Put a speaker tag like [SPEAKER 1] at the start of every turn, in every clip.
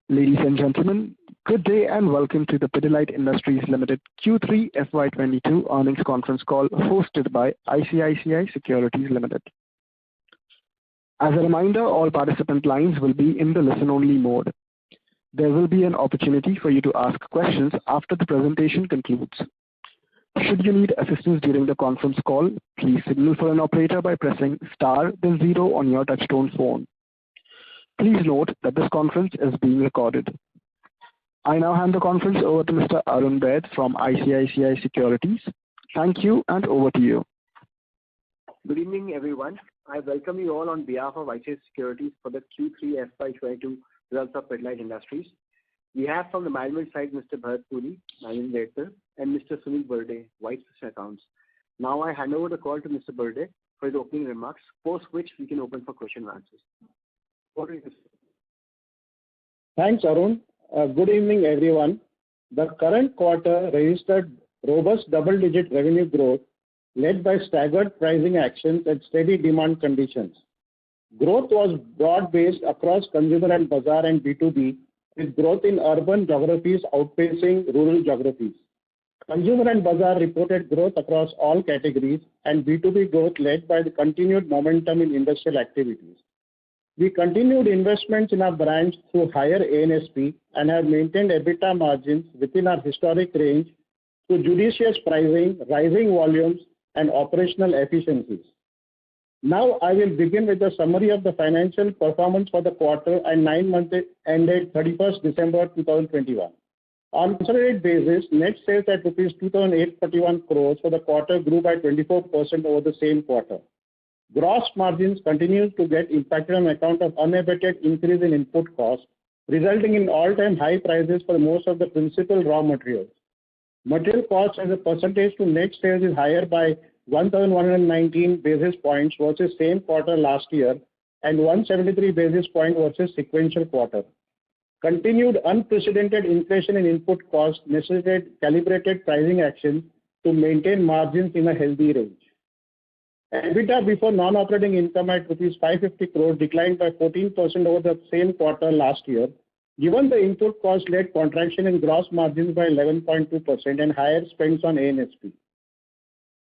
[SPEAKER 1] Ladies and gentlemen, good day and welcome to the Pidilite Industries Limited Q3FY22 Earnings Conference Call hosted by ICICI Securities Limited. As a reminder, all participant lines will be in the listen-only mode. There will be an opportunity for you to ask questions after the presentation concludes. Should you need assistance during the conference call, please signal for an operator by pressing star then 0 on your touchtone phone. Please note that this conference is being recorded. I now hand the conference over to Mr. Arun Baid from ICICI Securities. Thank you and over to you.
[SPEAKER 2] Good evening, everyone. I welcome you all on behalf of ICICI Securities for the Q3 FY22 results of Pidilite Industries. We have from the management side Mr. Bharat Puri, Managing Director, and Mr. Sunil Burde, Vice President Accounts. Now I hand over the call to Mr. Burde for his opening remarks, post which we can open for question and answers.
[SPEAKER 3] Thanks, Arun. Good evening, everyone. The current quarter registered robust double-digit revenue growth led by staggered pricing actions and steady demand conditions. Growth was broad-based across consumer and bazaar and B2B, with growth in urban geographies outpacing rural geographies. Consumer and bazaar reported growth across all categories, and B2B growth led by the continued momentum in industrial activities. We continued investments in our brands through higher A&SP and have maintained EBITDA margins within our historic range through judicious pricing, rising volumes, and operational efficiencies. Now I will begin with a summary of the financial performance for the quarter and 9 months ended 31st December 2021. On consolidated basis, net sales at rupees 2,841 crores for the quarter grew by 24% over the same quarter. Gross margins continued to get impacted on account of unabated increase in input costs, resulting in all-time high prices for most of the principal raw materials. Material costs as a percentage to net sales is higher by 1,119 basis points versus same quarter last year and 173 basis points versus sequential quarter. Continued unprecedented inflation in input costs necessitated calibrated pricing actions to maintain margins in a healthy range. EBITDA before non-operating income at rupees 550 crore declined by 14% over the same quarter last year, given the input cost-led contraction in gross margins by 11.2% and higher spends on A&SP.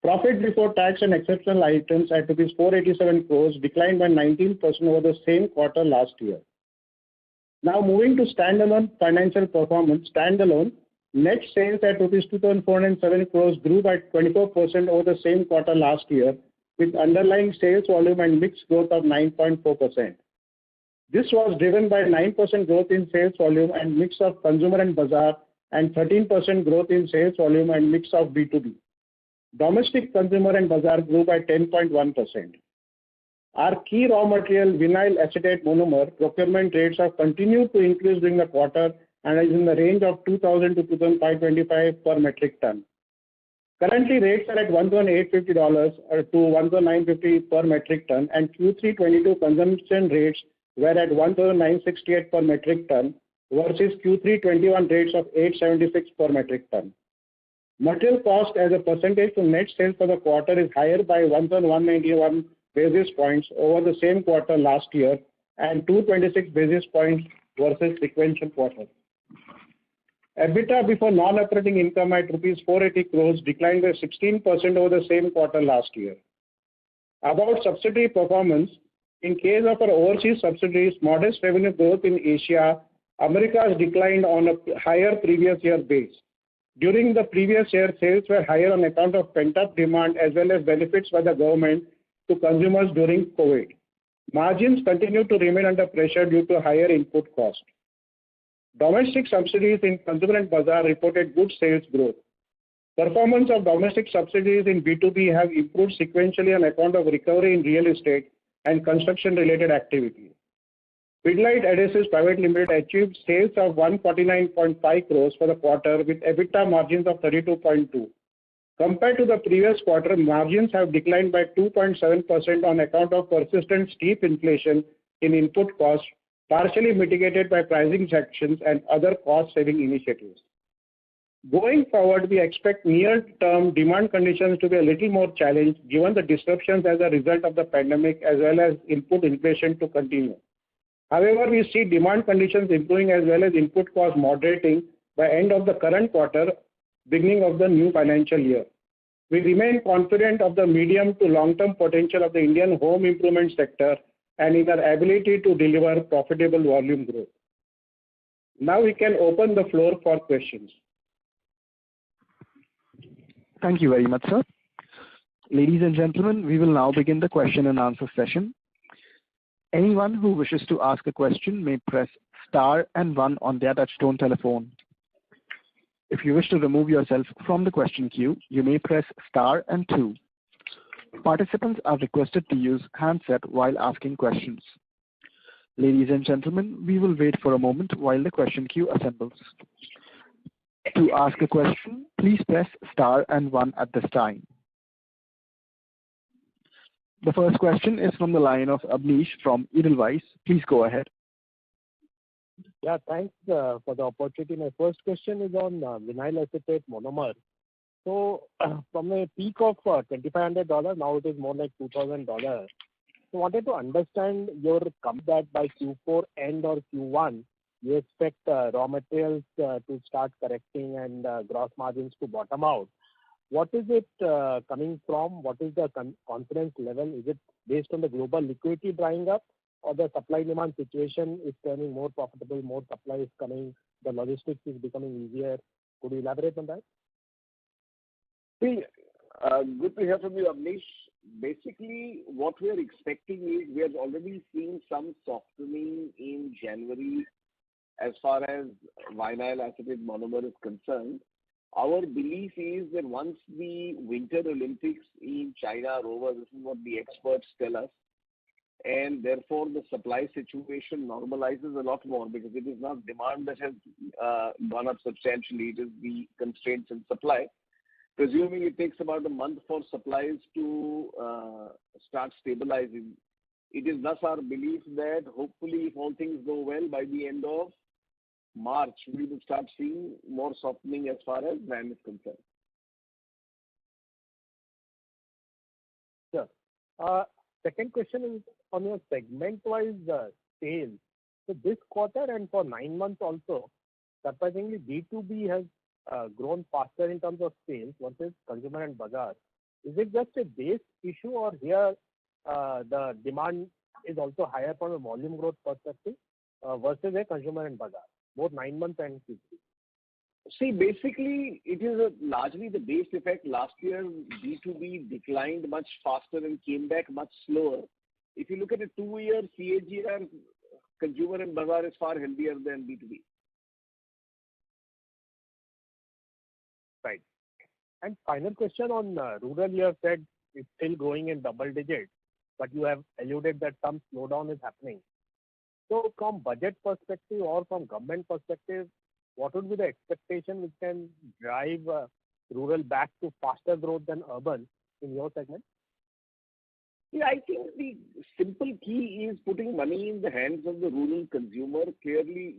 [SPEAKER 3] Profit before tax and exceptional items at rupees 487 crores declined by 19% over the same quarter last year. Now moving to standalone financial performance. Standalone net sales at rupees 2,407 crores grew by 24% over the same quarter last year, with underlying sales volume and mix growth of 9.4%. This was driven by 9% growth in sales volume and mix of consumer and bazaar and 13% growth in sales volume and mix of B2B. Domestic consumer and bazaar grew by 10.1%. Our key raw material vinyl acetate monomer procurement rates have continued to increase during the quarter and is in the range of 2,000 to 2,525 per metric ton. Currently, rates are at $1,850 to $1,950 per metric ton, and Q3 22 consumption rates were at $1,968 per metric ton versus Q3 21 rates of $876 per metric ton. Material cost as a percentage to net sales for the quarter is higher by 1,191 basis points over the same quarter last year and 226 basis points versus sequential quarter. EBITDA before non-operating income at rupees 480 crores declined by 16% over the same quarter last year. About subsidiary performance, in case of our overseas subsidiaries, modest revenue growth in Asia, Americas declined on a higher previous year base. During the previous year, sales were higher on account of pent-up demand as well as benefits by the government to consumers during COVID. Margins continue to remain under pressure due to higher input cost. Domestic subsidiaries in consumer and bazaar reported good sales growth. Performance of domestic subsidiaries in B2B have improved sequentially on account of recovery in real estate and construction-related activity. Pidilite Adhesives Private Limited achieved sales of 149.5 crores for the quarter with EBITDA margins of 32.2. Compared to the previous quarter, margins have declined by 2.7% on account of persistent steep inflation in input costs, partially mitigated by pricing actions and other cost-saving initiatives. Going forward, we expect near-term demand conditions to be a little more challenged given the disruptions as a result of the pandemic as well as input inflation to continue. However, we see demand conditions improving as well as input costs moderating by end of the current quarter, beginning of the new financial year. We remain confident of the medium to long-term potential of the Indian home improvement sector and in our ability to deliver profitable volume growth. Now we can open the floor for questions.
[SPEAKER 1] Thank you very much, sir. Ladies and gentlemen, we will now begin the question and answer session. Anyone who wishes to ask a question may press star and one on their touchtone telephone. If you wish to remove yourself from the question queue, you may press star and two. Participants are requested to use handset while asking questions. Ladies and gentlemen, we will wait for a moment while the question queue assembles. To ask a question, please press star and one at this time. The first question is from the line of Abneesh from Edelweiss. Please go ahead.
[SPEAKER 4] Yeah, thanks for the opportunity. My first question is on vinyl acetate monomer. So from a peak of $2,500, now it is more like $2,000. So wanted to understand your comeback by Q4 end or Q1. You expect raw materials to start correcting and gross margins to bottom out. What is it coming from? What is the confidence level? Is it based on the global liquidity drying up, or the supply-demand situation is turning more profitable, more supply is coming, the logistics is becoming easier? Could you elaborate on that?
[SPEAKER 5] See, good to hear from you, Abneesh. Basically, what we are expecting is we are already seeing some softening in January as far as vinyl acetate monomer is concerned. Our belief is that once the Winter Olympics in China are over, this is what the experts tell us, and therefore the supply situation normalizes a lot more, because it is not demand that has gone up substantially, it is the constraints in supply. Presuming it takes about a month for supplies to start stabilizing, it is thus our belief that hopefully, if all things go well, by the end of March, we will start seeing more softening as far as VAM is concerned.
[SPEAKER 4] Sure. Second question is on your segment-wise sales. So this quarter and for 9 months also, surprisingly, B2B has grown faster in terms of sales versus consumer and bazaar. Is it just a base issue, or here the demand is also higher from a volume growth perspective versus a consumer and bazaar, both 9 months and Q3?
[SPEAKER 5] See, basically, it is largely the base effect. Last year, B2B declined much faster and came back much slower. If you look at a 2-year CAGR, consumer and bazaar is far healthier than B2B.
[SPEAKER 4] Right. And final question on rural, you have said it's still growing in double digits, but you have alluded that some slowdown is happening. So from budget perspective or from government perspective, what would be the expectation which can drive rural back to faster growth than urban in your segment?
[SPEAKER 5] Yeah, I think the simple key is putting money in the hands of the rural consumer. Clearly,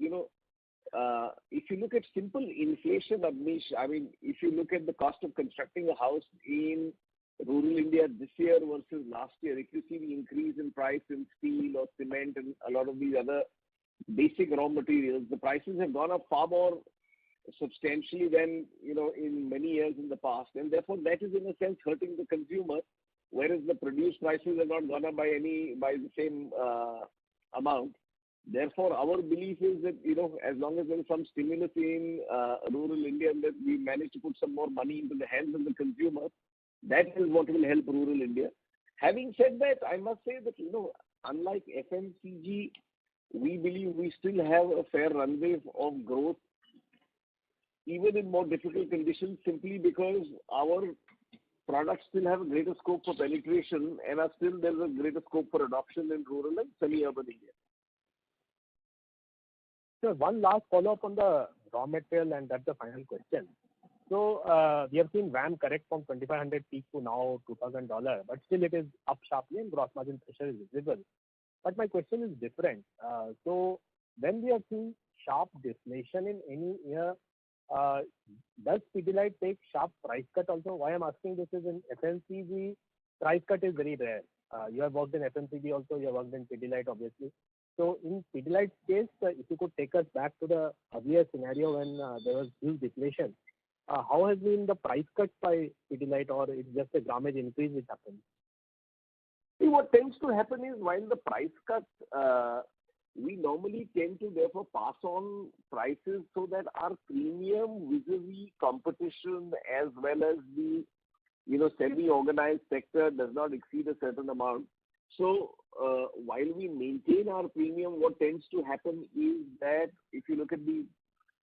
[SPEAKER 5] if you look at simple inflation, Abneesh, I mean, if you look at the cost of constructing a house in rural India this year versus last year, if you see the increase in price in steel or cement and a lot of these other basic raw materials, the prices have gone up far more substantially than, in many years in the past. And therefore, that is in a sense hurting the consumer, whereas the produce prices have not gone up by the same amount. Therefore, our belief is that, as long as there is some stimulus in rural India and that we manage to put some more money into the hands of the consumer, that is what will help rural India. Having said that, I must say that, unlike FMCG, we believe we still have a fair runway of growth, even in more difficult conditions, simply because our products still have a greater scope for penetration and there's a greater scope for adoption in rural and semi-urban India.
[SPEAKER 4] So one last follow-up on the raw material, and that's the final question. So we have seen VAM correct from $2,500 peak to now $2,000, but still it is up sharply and gross margin pressure is visible. But my question is different. So when we are seeing sharp deflation in any year, does Pidilite take sharp price cut also? Why I'm asking this is in FMCG, price cut is very rare. You have worked in FMCG also, you have worked in Pidilite obviously. So in Pidilite's case, if you could take us back to the earlier scenario when there was huge deflation, how has been the price cut by Pidilite, or it's just a grammage increase which happened?
[SPEAKER 5] See, what tends to happen is while the price cut, we normally tend to therefore pass on prices so that our premium vis-a-vis competition as well as the semi-organized sector does not exceed a certain amount. So while we maintain our premium, what tends to happen is that if you look at the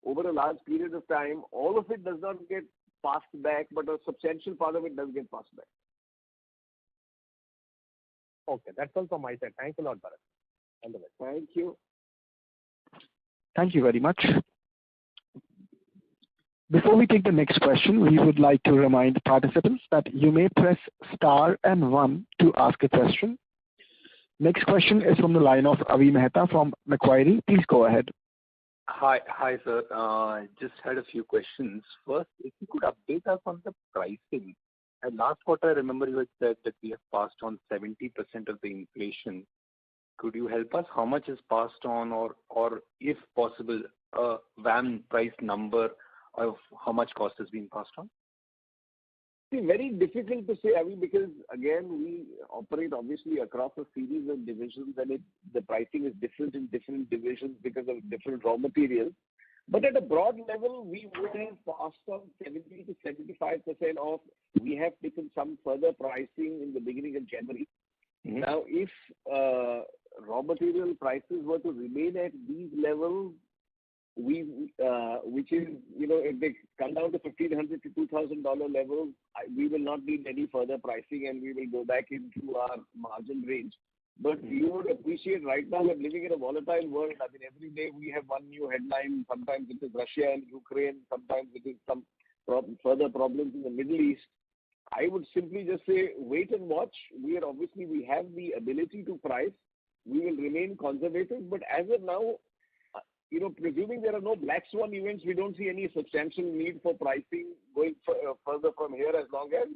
[SPEAKER 5] over a large period of time, all of it does not get passed back, but a substantial part of it does get passed back.
[SPEAKER 4] Okay, that's all from my side. Thanks a lot, Bharat. All the best.
[SPEAKER 5] Thank you.
[SPEAKER 1] Thank you very much. Before we take the next question, we would like to remind participants that you may press star and 1 to ask a question. Next question is from the line of Avi Mehta from Macquarie. Please go ahead.
[SPEAKER 6] Hi, sir. Just had a few questions. First, if you could update us on the pricing. And last quarter, I remember you had said that we have passed on 70% of the inflation. Could you help us? How much is passed on, or if possible, a VAM price number of how much cost has been passed on?
[SPEAKER 5] See, very difficult to say, Avi, because again, we operate obviously across a series of divisions, and the pricing is different in different divisions because of different raw materials. But at a broad level, we would have passed on 70 to 75% off. We have taken some further pricing in the beginning of January. Mm-hmm. Now, if raw material prices were to remain at these levels, which is, if they come down to $1,500 to $2,000 levels, we will not need any further pricing and we will go back into our margin range. But you would appreciate right now we're living in a volatile world. I mean, every day we have one new headline. Sometimes it is Russia and Ukraine. Sometimes it is some further problems in the Middle East. I would simply just say, wait and watch. We have the ability to price. We will remain conservative. But as of now, presuming there are no black swan events, we don't see any substantial need for pricing going further from here as long as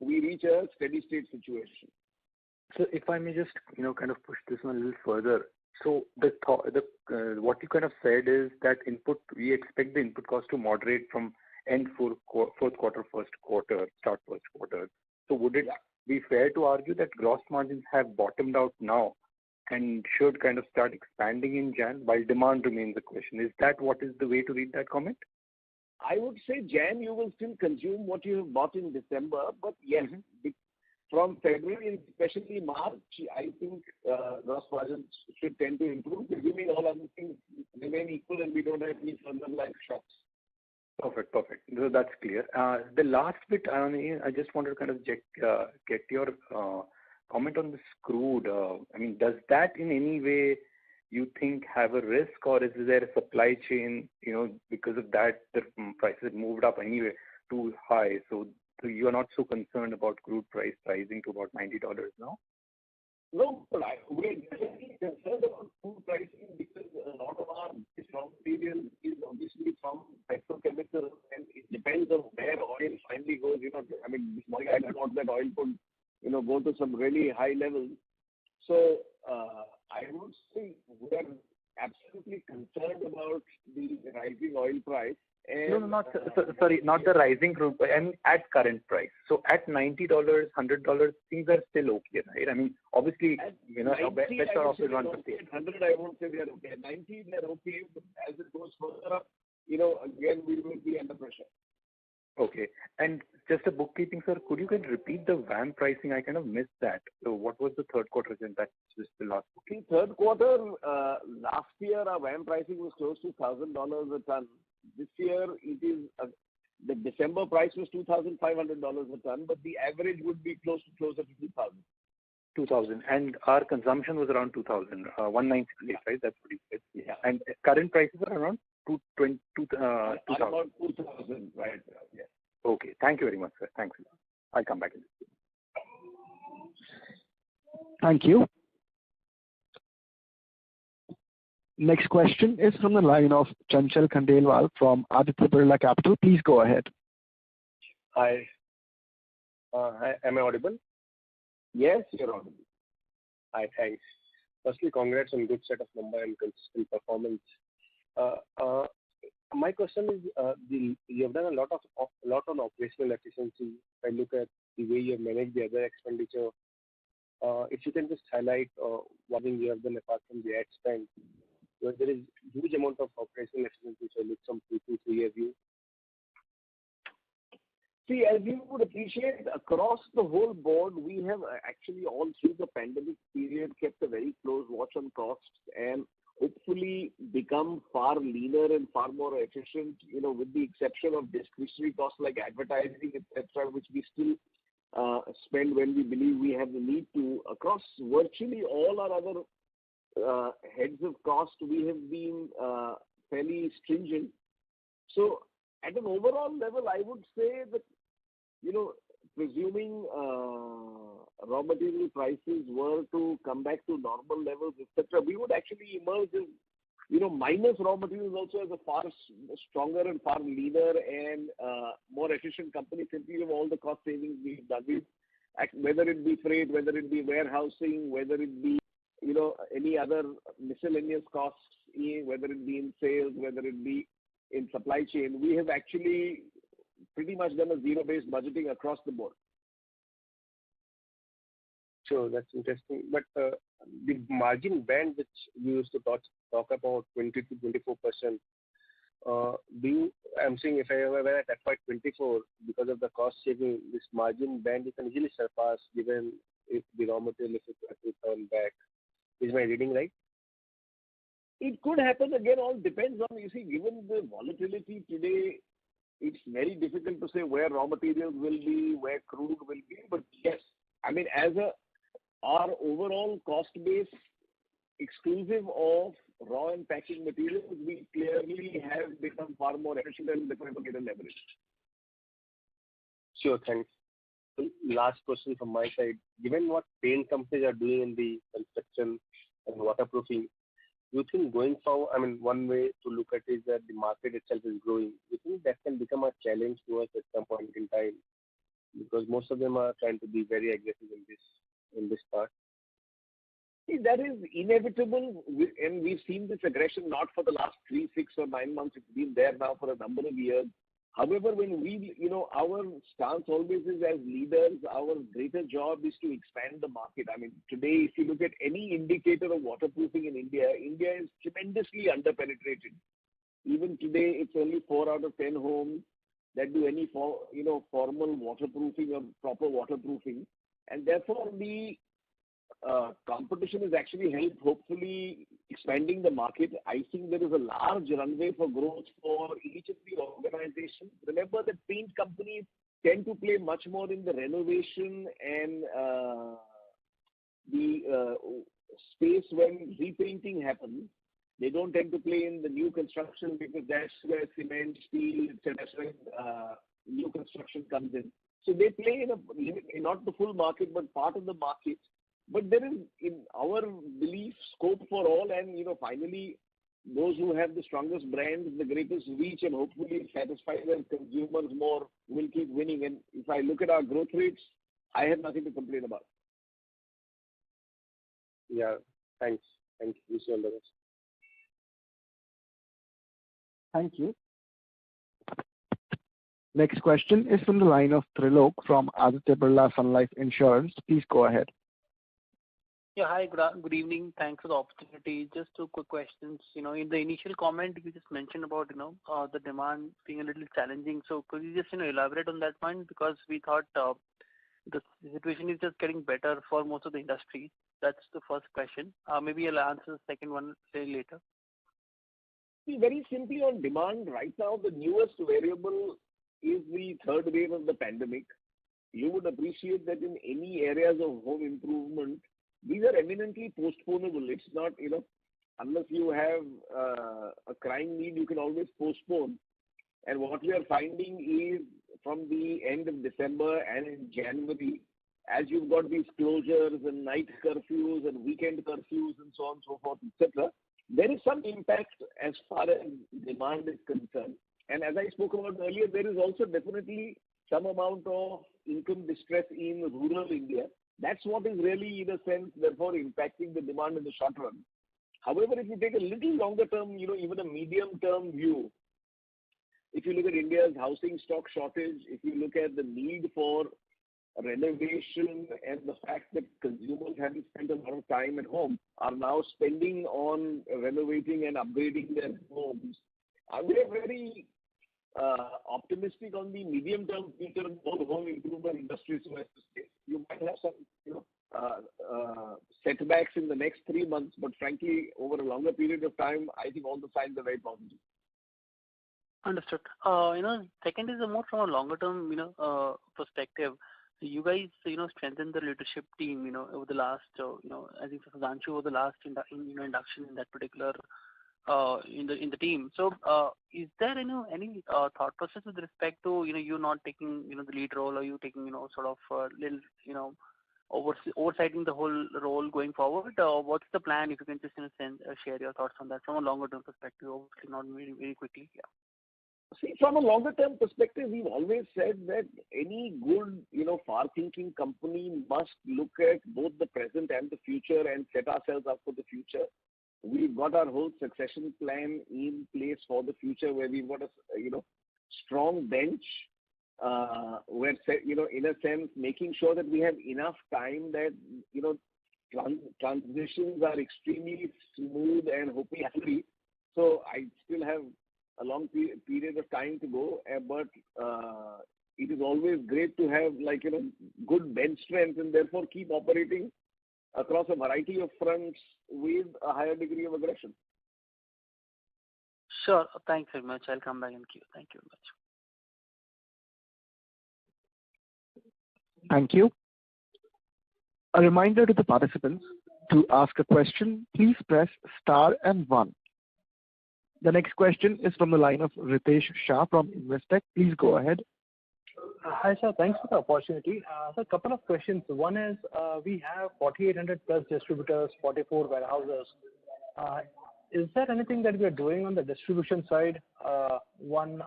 [SPEAKER 5] we reach a steady state situation.
[SPEAKER 6] So if I may just, kind of push this one a little further. So what you kind of said is that we expect the input cost to moderate from end fourth quarter, first quarter, start first quarter. So would it be fair to argue that gross margins have bottomed out now and should kind of start expanding in Jan while demand remains a question? Is that what is the way to read that comment?
[SPEAKER 5] I would say Jan, you will still consume what you have bought in December, but yes, from February and especially March, I think gross margins should tend to improve, assuming all other things remain equal and we don't have any further like shocks.
[SPEAKER 6] Perfect. So that's clear. The last bit, I just wanted to kind of get your comment on this crude. Does that in any way you think have a risk, or is there a supply chain, because of that the prices moved up anyway too high? So you are not so concerned about crude price rising to about $90 now?
[SPEAKER 5] No, but we're definitely concerned about crude pricing because a lot of our raw material is obviously from petrochemicals, and it depends on where oil finally goes. This morning I thought that oil could, go to some really high levels. So I would say we are absolutely concerned about the rising oil price. And,
[SPEAKER 6] not the rising crude price. At current price. So at $90, $100, things are still okay, right? Obviously, best are offered 150.
[SPEAKER 5] At 100, I won't say they are okay. At 90, they are okay. But as it goes further up, again, we will be under pressure.
[SPEAKER 6] Okay. And just a bookkeeping, sir, could you repeat the VAM pricing? I kind of missed that. So what was the third quarter? That's just the last booking.
[SPEAKER 5] Third quarter, last year, our VAM pricing was close to $1,000 a ton. This year, it is the December price was $2,500 a ton, but the average would be closer to 2,000.
[SPEAKER 6] 2,000, and our consumption was around 2,000, 196, right? That's what you said.
[SPEAKER 5] Yeah.
[SPEAKER 6] And current prices are around 2,000.
[SPEAKER 5] About 2,000, right? Yeah.
[SPEAKER 6] Okay. Thank you very much, sir. Thanks a lot. I'll come back in this.
[SPEAKER 1] Thank you. Next question is from the line of Chanchal Khandelwal from Aditya Birla Capital. Please go ahead.
[SPEAKER 7] Hi. Am I audible?
[SPEAKER 5] Yes, you're audible.
[SPEAKER 7] Hi, thanks.
[SPEAKER 8] Firstly, congrats on good set of number and consistent performance. My question is, you have done a lot on operational efficiency. If I look at the way you have managed the other expenditure, if you can just highlight what thing you have done apart from the ad spend. There is huge amount of operational efficiency, so look some 2 to 3 year view.
[SPEAKER 5] See, as you would appreciate, across the whole board, we have actually all through the pandemic period kept a very close watch on costs and hopefully become far leaner and far more efficient, with the exception of discretionary costs like advertising, etc., which we still spend when we believe we have the need to. Across virtually all our other heads of cost, we have been fairly stringent. So at an overall level, I would say that, presuming raw material prices were to come back to normal levels, etc., we would actually emerge as, minus raw materials also as a far stronger and far leaner and more efficient company simply of all the cost savings we've done. Whether it be freight, whether it be warehousing, whether it be, any other miscellaneous costs, whether it be in sales, whether it be in supply chain, we have actually pretty much done a zero-based budgeting across the board.
[SPEAKER 8] Sure, that's interesting. But the margin band which you used to talk about 20 to 24%, I'm saying if I were at FY24, because of the cost saving, this margin band you can easily surpass given if the raw material is to turn back. Is my reading right?
[SPEAKER 5] It could happen. Again, all depends on, given the volatility today, it's very difficult to say where raw materials will be, where crude will be. But yes, as our overall cost base, exclusive of raw and packing materials, we clearly have become far more efficient and therefore get a leverage.
[SPEAKER 8] Sure, thanks. Last question from my side. Given what paint companies are doing in the construction and waterproofing, you think going forward, one way to look at it is that the market itself is growing. You think that can become a challenge to us at some point in time? Because most of them are trying to be very aggressive in this part.
[SPEAKER 5] See, that is inevitable, and we've seen this aggression not for the last 3, 6, or 9 months. It's been there now for a number of years. However, when we, our stance always is as leaders, our greater job is to expand the market. Today, if you look at any indicator of waterproofing in India, India is tremendously underpenetrated. Even today, it's only 4 out of 10 homes that do any formal waterproofing or proper waterproofing. And therefore, the competition is actually helped, hopefully, expanding the market. I think there is a large runway for growth for each of the organizations. Remember that paint companies tend to play much more in the renovation and the space when repainting happens. They don't tend to play in the new construction because that's where cement, steel, etc., that's where new construction comes in. So they play in not the full market, but part of the market. But there is, in our belief, scope for all, and finally, those who have the strongest brands, the greatest reach, and hopefully satisfy their consumers more will keep winning. And if I look at our growth rates, I have nothing to complain about.
[SPEAKER 8] Yeah, thanks. Thank you. Wish you all the best.
[SPEAKER 1] Thank you. Next question is from the line of Trilok from Aditya Birla Sun Life Insurance. Please go ahead.
[SPEAKER 9] Yeah, hi, good evening. Thanks for the opportunity. Just 2 quick questions. In the initial comment, you just mentioned about, the demand being a little challenging. So could you just, elaborate on that point? Because we thought the situation is just getting better for most of the industry. That's the first question. Maybe I'll answer the second one later.
[SPEAKER 5] See, very simply on demand, right now, the newest variable is the third wave of the pandemic. You would appreciate that in any areas of home improvement, these are eminently postponable. It's not, unless you have a crying need, you can always postpone. And what we are finding is from the end of December and in January, as you've got these closures and night curfews and weekend curfews and so on and so forth, etc., there is some impact as far as demand is concerned. And as I spoke about earlier, there is also definitely some amount of income distress in rural India. That's what is really, in a sense, therefore impacting the demand in the short run. However, if you take a little longer term, even a medium term view, if you look at India's housing stock shortage, if you look at the need for renovation and the fact that consumers having spent a lot of time at home are now spending on renovating and upgrading their homes, we are very optimistic on the medium-term future of both home improvement industry. So as to say, you might have some, setbacks in the next 3 months, but frankly, over a longer period of time, I think all the signs are very positive.
[SPEAKER 9] Understood. Second is more from a longer term, perspective. You guys, strengthened the leadership team, over the last, I think Sudhanshu over the last induction in that particular in the team. So, is there any thought process with respect to you not taking the lead role, or you taking sort of little oversighting the whole role going forward? What's the plan? If you can just share your thoughts on that from a longer term perspective, obviously not very very quickly. Yeah.
[SPEAKER 5] See, from a longer term perspective, we've always said that any good, far-thinking company must look at both the present and the future and set ourselves up for the future. We've got our whole succession plan in place for the future, where we've got a, strong bench, where, in a sense, making sure that we have enough time that, transitions are extremely smooth and happy. So I still have a long period of time to go, but it is always great to have good bench strength and therefore keep operating across a variety of fronts with a higher degree of aggression.
[SPEAKER 9] Sure. Thanks very much. I'll come back in queue. Thank you very much.
[SPEAKER 1] Thank you. A reminder to the participants, to ask a question, please press star and 1. The next question is from the line of Ritesh Shah from Investec. Please go ahead.
[SPEAKER 10] Hi, sir. Thanks for the opportunity. So a couple of questions. One is, we have 4,800 plus distributors, 44 warehouses. Is there anything that we are doing on the distribution side? One,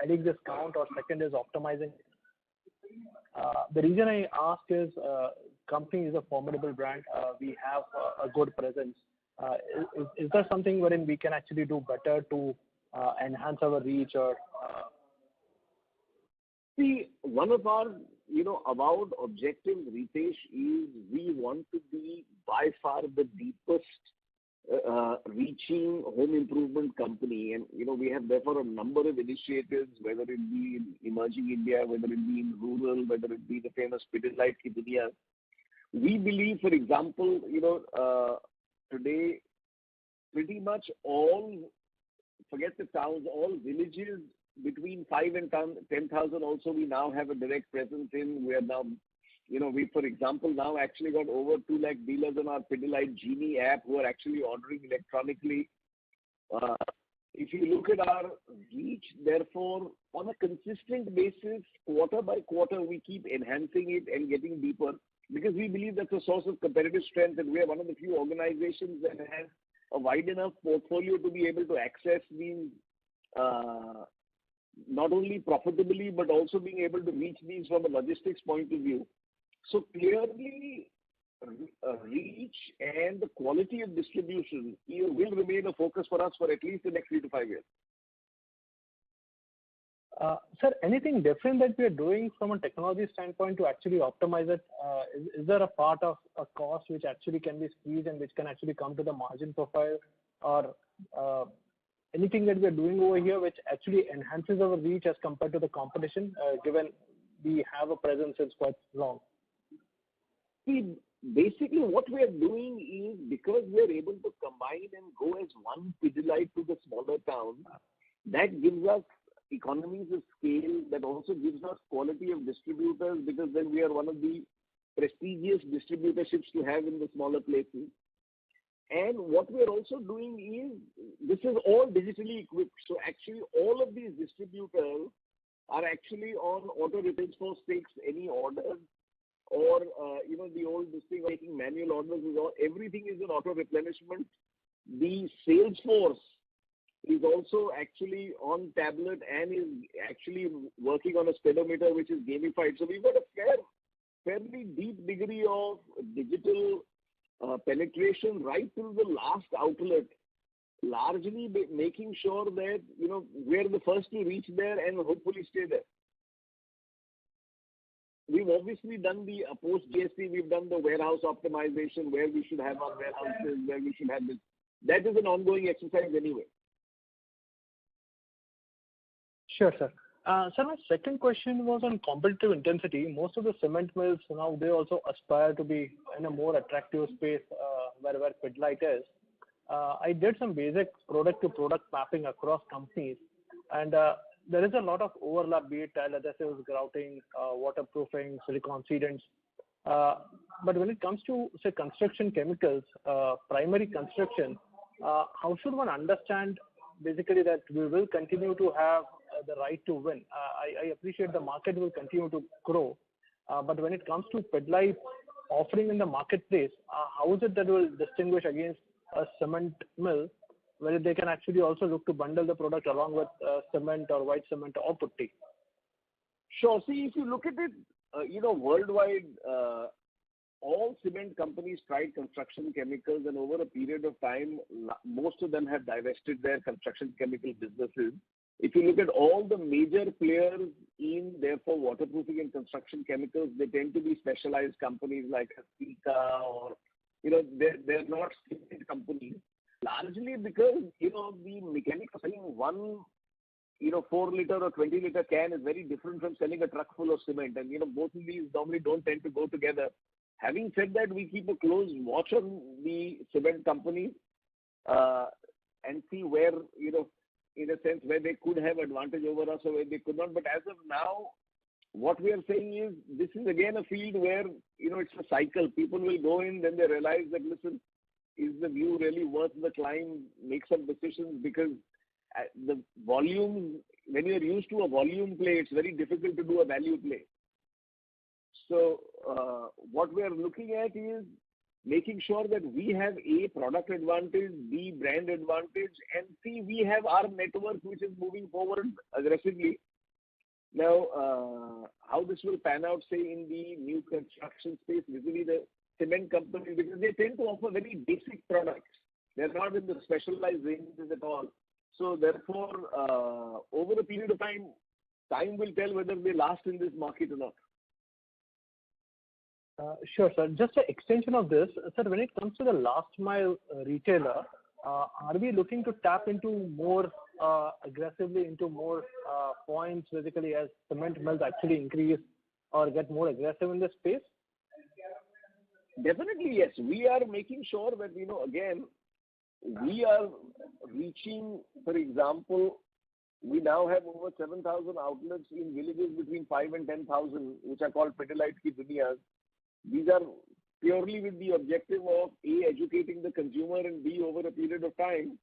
[SPEAKER 10] adding discount, or second is optimizing? The reason I ask is, company is a formidable brand. We have a good presence. Is there something wherein we can actually do better to enhance our reach or?
[SPEAKER 5] See, one of our, avowed objectives, Ritesh, is we want to be by far the deepest reaching home improvement company. And, we have therefore a number of initiatives, whether it be in emerging India, whether it be in rural, whether it be the famous Pidilite Industries. We believe, for example, today, pretty much all, forget the towns, all villages between 5 and 10,000 also we now have a direct presence in. We are now, we, for example, now actually got over 2 lakh dealers on our Pidilite Genie app who are actually ordering electronically. If you look at our reach, therefore, on a consistent basis, quarter by quarter, we keep enhancing it and getting deeper, because we believe that's a source of competitive strength, and we are one of the few organizations that has a wide enough portfolio to be able to access these, not only profitably, but also being able to reach these from a logistics point of view. So clearly, reach and the quality of distribution will remain a focus for us for at least the next 3 to 5 years.
[SPEAKER 10] Sir, anything different that we are doing from a technology standpoint to actually optimize it? Is there a part of a cost which actually can be squeezed and which can actually come to the margin profile, or anything that we are doing over here which actually enhances our reach as compared to the competition, given we have a presence since quite long?
[SPEAKER 5] See, basically what we are doing is, because we are able to combine and go as one Pidilite to the smaller town, that gives us economies of scale, that also gives us quality of distributors, because then we are one of the prestigious distributorships to have in the smaller places. And what we are also doing is, this is all digitally equipped. So actually all of these distributors are actually on auto returns for takes any order, or, the old thing of making manual orders is all, everything is in auto replenishment. The sales force is also actually on tablet and is actually working on a speedometer which is gamified. So we've got a fairly deep degree of digital penetration right till the last outlet, largely making sure that, we're the first to reach there and hopefully stay there. We've obviously done the post-GST, we've done the warehouse optimization, where we should have our warehouses, where we should have this. That is an ongoing exercise anyway.
[SPEAKER 10] Sure, sir. Sir, my second question was on competitive intensity. Most of the cement mills now, they also aspire to be in a more attractive space where Pidilite is. I did some basic product-to-product mapping across companies, and there is a lot of overlap, be it tile adhesives, grouting, waterproofing, silicone sealants. But when it comes to, say, construction chemicals, primary construction, how should one understand basically that we will continue to have the right to win? I appreciate the market will continue to grow, but when it comes to Pidilite offering in the marketplace, how is it that will distinguish against a cement mill, where they can actually also look to bundle the product along with cement or white cement or putty?
[SPEAKER 5] Sure. See, if you look at it, worldwide, all cement companies tried construction chemicals, and over a period of time, most of them have divested their construction chemical businesses. If you look at all the major players in, therefore, waterproofing and construction chemicals, they tend to be specialized companies like Sika or, they're not cement companies. Largely because, the mechanics of selling one, 4-liter or 20-liter can is very different from selling a truck full of cement. And, both of these normally don't tend to go together. Having said that, we keep a close watch on the cement companies and see where, in a sense, where they could have advantage over us or where they could not. But as of now, what we are saying is this is again a field where, it's a cycle. People will go in, then they realize that, listen, is the view really worth the climb? Make some decisions, because the volume, when you're used to a volume play, it's very difficult to do a value play. So what we are looking at is making sure that we have A, product advantage, B, brand advantage, and C, we have our network which is moving forward aggressively. Now, how this will pan out, say, in the new construction space, vis-a-vis the cement companies, because they tend to offer very basic products. They're not in the specialized ranges at all. So therefore, over a period of time will tell whether they last in this market or not.
[SPEAKER 10] Sure, sir. Just an extension of this, sir, when it comes to the last mile retailer, are we looking to tap into more aggressively into more points, basically, as cement mills actually increase or get more aggressive in this space?
[SPEAKER 5] Definitely, yes. We are making sure that, again, we are reaching, for example, we now have over 7,000 outlets in villages between 5 and 10,000, which are called Pidilite Ki Duniyas. These are purely with the objective of A, educating the consumer, and B, over a period of time,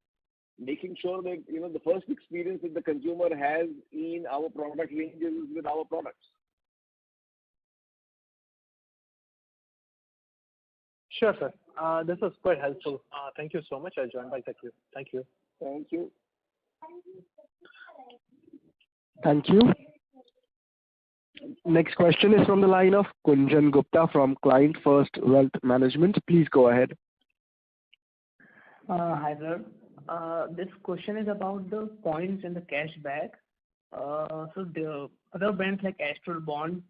[SPEAKER 5] making sure that, the first experience that the consumer has in our product ranges is with our products.
[SPEAKER 10] Sure, sir. This was quite helpful. Thank you so much. I'll join back the queue. Thank you.
[SPEAKER 5] Thank you.
[SPEAKER 1] Thank you. Next question is from the line of Kunjan Gupta from Client First Wealth Management. Please go ahead.
[SPEAKER 11] Hi, sir. This question is about the points in the cashback. So the other brands like Astral Bond,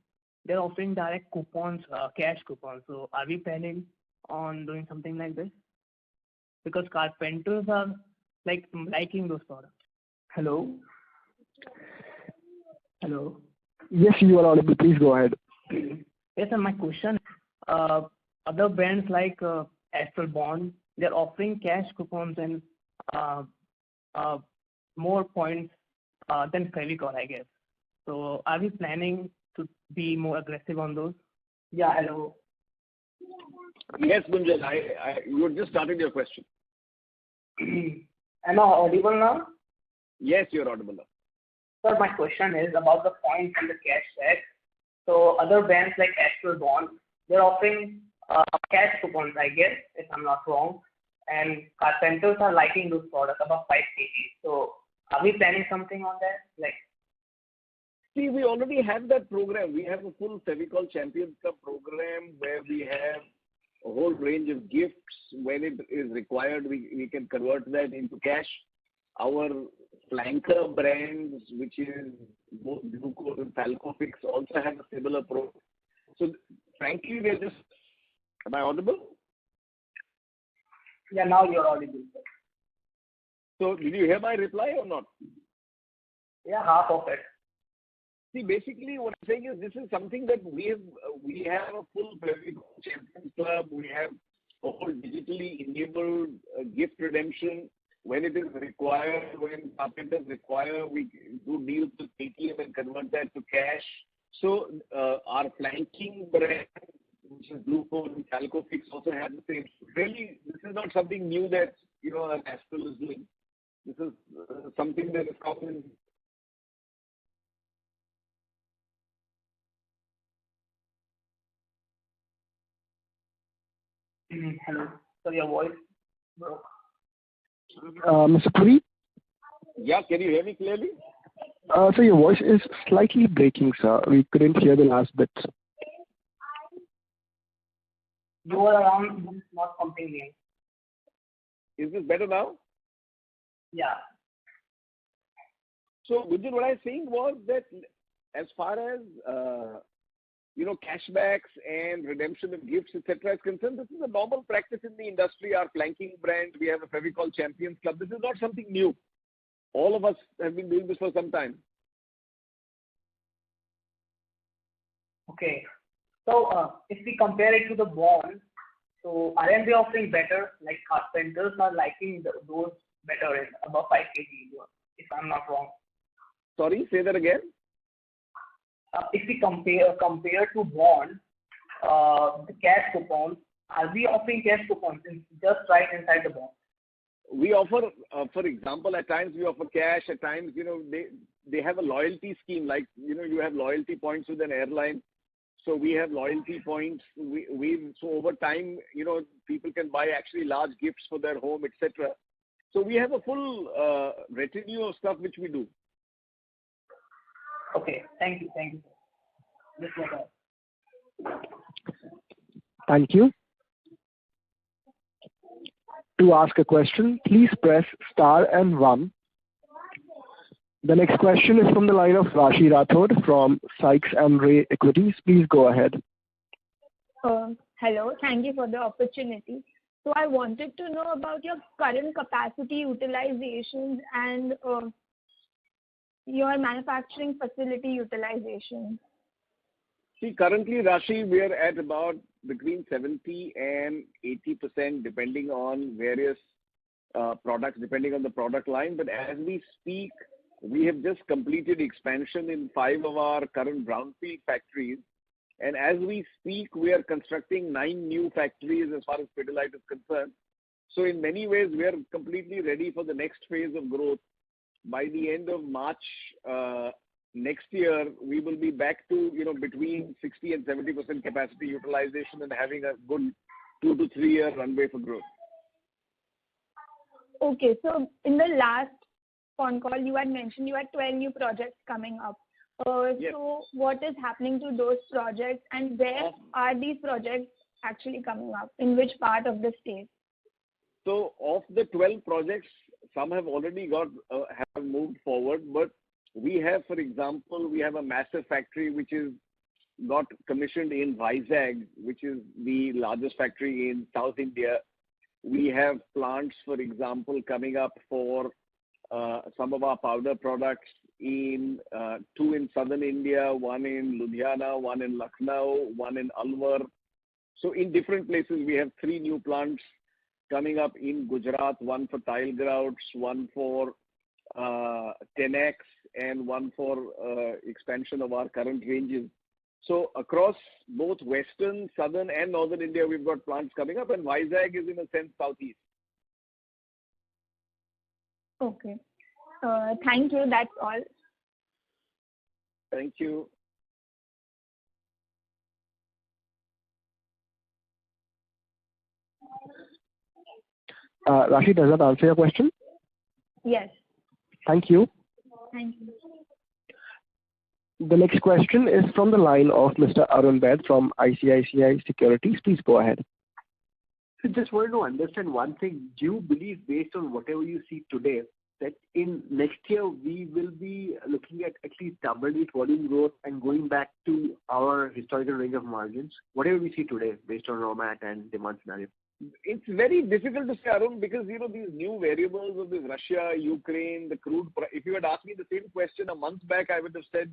[SPEAKER 11] they're offering direct coupons, cash coupons. So are we planning on doing something like this? Because carpenters are liking those products. Hello?
[SPEAKER 1] Yes, you are audible. Please go ahead.
[SPEAKER 11] Yes, sir. My question, other brands like Astral Bond, they're offering cash coupons and more points than Fevicol, I guess. So are we planning to be more aggressive on those? Yeah, hello.
[SPEAKER 5] Yes, Kunjan, you just started your question.
[SPEAKER 11] Am I audible now?
[SPEAKER 5] Yes, you're audible now.
[SPEAKER 11] Sir, my question is about the points and the cashback. So other brands like Astral Bond, they're offering cash coupons, I guess, if I'm not wrong. And carpenters are liking those products above 5 kg. So are we planning something on that?
[SPEAKER 5] See, we already have that program. We have a full Fevicol Champions Club program where we have a whole range of gifts. When it is required, we can convert that into cash. Our flanker brands, which is both Glucose and Falcofix, also have a similar program. So, frankly, we're just... Am I audible?
[SPEAKER 11] Yeah, now you're audible.
[SPEAKER 5] So, did you hear my reply or not?
[SPEAKER 11] Yeah, half of it.
[SPEAKER 5] See, basically, what I'm saying is this is something that we have a full Champions Club. We have a whole digitally enabled gift redemption. When it is required, when carpenters require, we do deals with ATM and convert that to cash. So our flanking brand, which is Glucose and Falcofix, also have the same. Really, this is not something new that Astral is doing. This is something that is common.
[SPEAKER 11] Hello. So your voice broke.
[SPEAKER 1] Mr. Puri?
[SPEAKER 5] Yeah, can you hear me clearly?
[SPEAKER 1] So your voice is slightly breaking, sir. We couldn't hear the last bit.
[SPEAKER 11] You were around, this is not something new.
[SPEAKER 5] Is this better now?
[SPEAKER 11] Yeah.
[SPEAKER 5] So, Gunjan, what I was saying was that as far as cashbacks and redemption of gifts, etc. is concerned, this is a normal practice in the industry. Our flanking brand, we have a Fevicol Champions Club. This is not something new. All of us have been doing this for some time.
[SPEAKER 11] Okay. So, if we compare it to the bond, so aren't they offering better? Like carpenters are liking those better in above 5 kg, if I'm not wrong.
[SPEAKER 5] Sorry, say that again.
[SPEAKER 11] If we compare to bond, the cash coupons, are we offering cash coupons just right inside the bond?
[SPEAKER 5] We offer, for example, at times we offer cash. At times, they have a loyalty scheme. Like you have loyalty points with an airline. So we have loyalty points. So over time, people can buy actually large gifts for their home, etc. So we have a full retinue of stuff which we do.
[SPEAKER 11] Okay, thank you. This was all.
[SPEAKER 1] Thank you. To ask a question, please press star and 1. The next question is from the line of Rashi Rathod from Sykes and Ray Equities. Please go ahead.
[SPEAKER 12] Hello, thank you for the opportunity. So I wanted to know about your current capacity utilization and your manufacturing facility utilization.
[SPEAKER 5] See, currently, Rashi, we are at about between 70 and 80%, depending on various products, depending on the product line. But as we speak, we have just completed expansion in 5 of our current brownfield factories. And as we speak, we are constructing 9 new factories as far as Pidilite is concerned. So in many ways, we are completely ready for the next phase of growth. By the end of March next year, we will be back to, between 60 and 70% capacity utilization and having a good 2 to 3 year runway for growth.
[SPEAKER 12] Okay, so in the last Concall, you had mentioned you had 12 new projects coming up.
[SPEAKER 5] Yes.
[SPEAKER 12] So what is happening to those projects and where are these projects actually coming up? In which part of the state?
[SPEAKER 5] So of the 12 projects, some have already have moved forward, but we have, for example, we have a massive factory which is got commissioned in Vizag, which is the largest factory in South India. We have plants, for example, coming up for some of our powder products in 2 in southern India, 1 in Ludhiana, 1 in Lucknow, 1 in Alwar. So in different places, we have 3 new plants coming up in Gujarat, 1 for tile grouts, 1 for Tenex, and 1 for expansion of our current ranges. So across both western, southern and northern India, we've got plants coming up, and Vizag is in a sense southeast.
[SPEAKER 12] Okay. Thank you. That's all.
[SPEAKER 5] Thank you.
[SPEAKER 1] Rashi, does that answer your question?
[SPEAKER 12] Yes.
[SPEAKER 1] Thank you.
[SPEAKER 12] Thank you.
[SPEAKER 1] The next question is from the line of Mr. Arun Baid from ICICI Securities. Please go ahead.
[SPEAKER 2] So just wanted to understand one thing. Do you believe, based on whatever you see today, that in next year we will be looking at least double-digit volume growth and going back to our historical range of margins, whatever we see today based on raw mat and demand scenario?
[SPEAKER 5] It's very difficult to say, Arun, because these new variables of this Russia, Ukraine, the crude price. If you had asked me the same question a month back, I would have said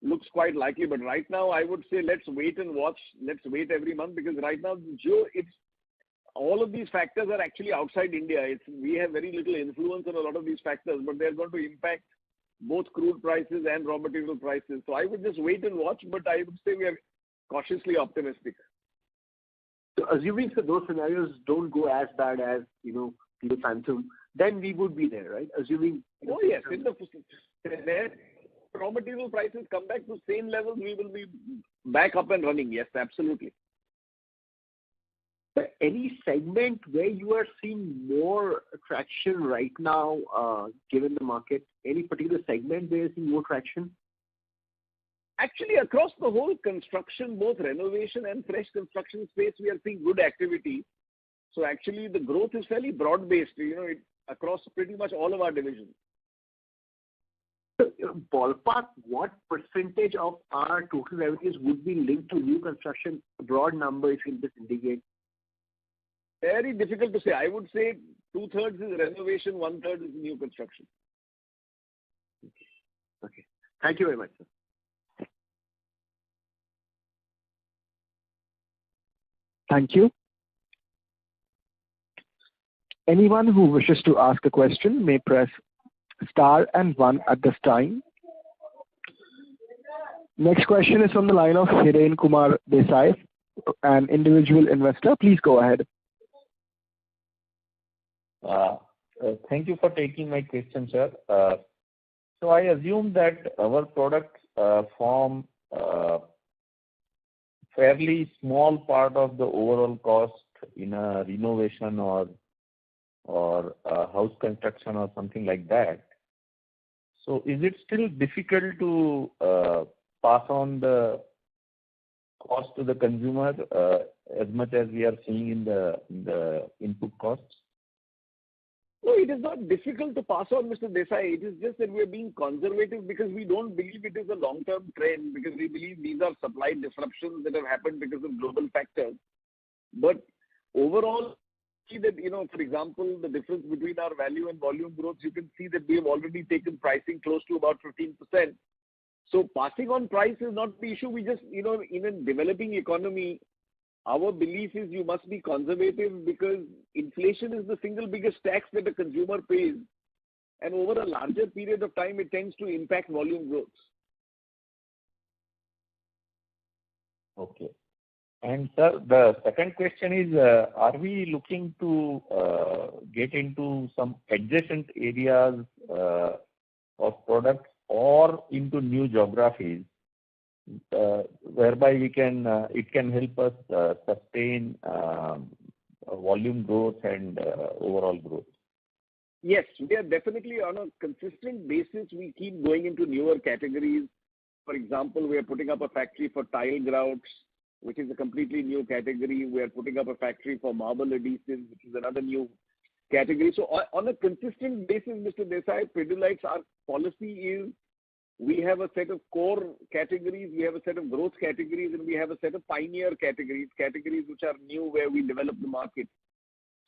[SPEAKER 5] looks quite likely. But right now, I would say let's wait and watch. Let's wait every month, because right now, it's all of these factors are actually outside India. We have very little influence on a lot of these factors, but they're going to impact both crude prices and raw material prices. So I would just wait and watch, but I would say we are cautiously optimistic.
[SPEAKER 2] So assuming that those scenarios don't go as bad as, people phantom, then we would be there, right? Assuming.
[SPEAKER 5] Oh, yes. In the raw material prices come back to same levels, we will be back up and running. Yes, absolutely.
[SPEAKER 2] Any segment where you are seeing more traction right now, given the market? Any particular segment where you're seeing more traction?
[SPEAKER 5] Actually, across the whole construction, both renovation and fresh construction space, we are seeing good activity. So actually, the growth is fairly broad-based, across pretty much all of our divisions.
[SPEAKER 2] So, ballpark, what percentage of our total revenues would be linked to new construction? A broad number, if you can just indicate.
[SPEAKER 5] Very difficult to say. I would say 2/3 is renovation, 1/3 is new construction.
[SPEAKER 2] Okay. Thank you very much, sir.
[SPEAKER 1] Thank you. Anyone who wishes to ask a question may press star and 1 at this time. Next question is from the line of Hiren Kumar Desai, an individual investor. Please go ahead.
[SPEAKER 13] Thank you for taking my question, sir. So I assume that our products form a fairly small part of the overall cost in a renovation or house construction or something like that. So is it still difficult to pass on the cost to the consumer as much as we are seeing in the input costs?
[SPEAKER 5] No, it is not difficult to pass on, Mr. Desai. It is just that we are being conservative because we don't believe it is a long-term trend, because we believe these are supply disruptions that have happened because of global factors. But overall, see that, for example, the difference between our value and volume growth, you can see that we have already taken pricing close to about 15%. So passing on price is not the issue. We just, in a developing economy, our belief is you must be conservative, because inflation is the single biggest tax that the consumer pays. And over a larger period of time, it tends to impact volume growth.
[SPEAKER 13] Okay. And sir, the second question is, are we looking to get into some adjacent areas of products or into new geographies, whereby it can help us sustain volume growth and overall growth?
[SPEAKER 5] Yes, we are definitely on a consistent basis. We keep going into newer categories. For example, we are putting up a factory for tile grouts, which is a completely new category. We are putting up a factory for marble adhesives, which is another new category. So on a consistent basis, Mr. Desai, Pidilite's, our policy is we have a set of core categories, we have a set of growth categories, and we have a set of pioneer categories which are new, where we develop the market.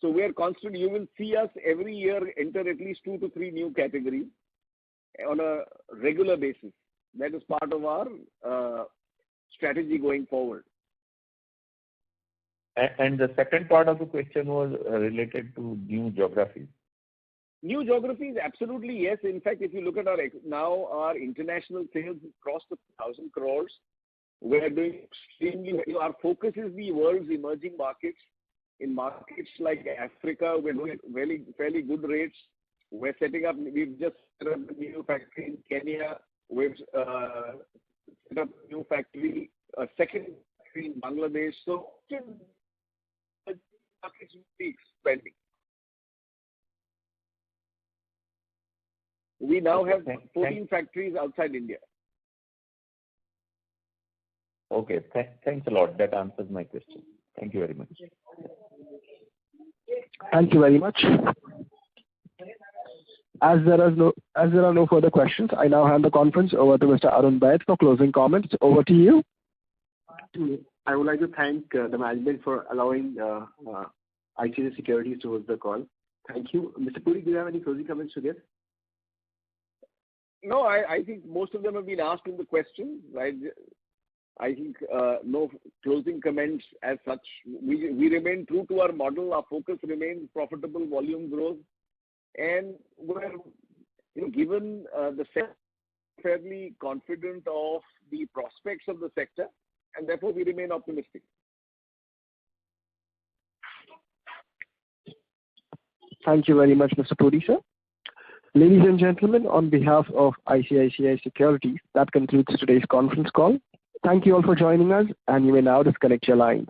[SPEAKER 5] So we are constant. You will see us every year enter at least 2 to 3 new categories on a regular basis. That is part of our strategy going forward.
[SPEAKER 13] And the second part of the question was related to new geographies.
[SPEAKER 5] New geographies, absolutely, yes. In fact, if you look at our international sales crossed 1,000 crores. We are doing extremely well. Our focus is the world's emerging markets. In markets like Africa, we're doing fairly good rates. We've just set up a new factory in Kenya. We've set up a new factory, a second factory in Bangladesh. So markets will be expanding. We now have 14 factories outside India.
[SPEAKER 13] Okay. Thanks a lot. That answers my question. Thank you very much.
[SPEAKER 1] Thank you very much. As there are no further questions, I now hand the conference over to Mr. Arun Baid for closing comments. Over to you.
[SPEAKER 2] I would like to thank the management for allowing ICICI Securities to host the call. Thank you. Mr. Puri, do you have any closing comments to give?
[SPEAKER 5] No, I think most of them have been asked in the question. Right? I think no closing comments as such. We remain true to our model. Our focus remains profitable volume growth, and we're given the sector, fairly confident of the prospects of the sector, and therefore we remain optimistic.
[SPEAKER 1] Thank you very much, Mr. Puri, sir. Ladies and gentlemen, on behalf of ICICI Securities, that concludes today's conference call. Thank you all for joining us, and you may now disconnect your lines.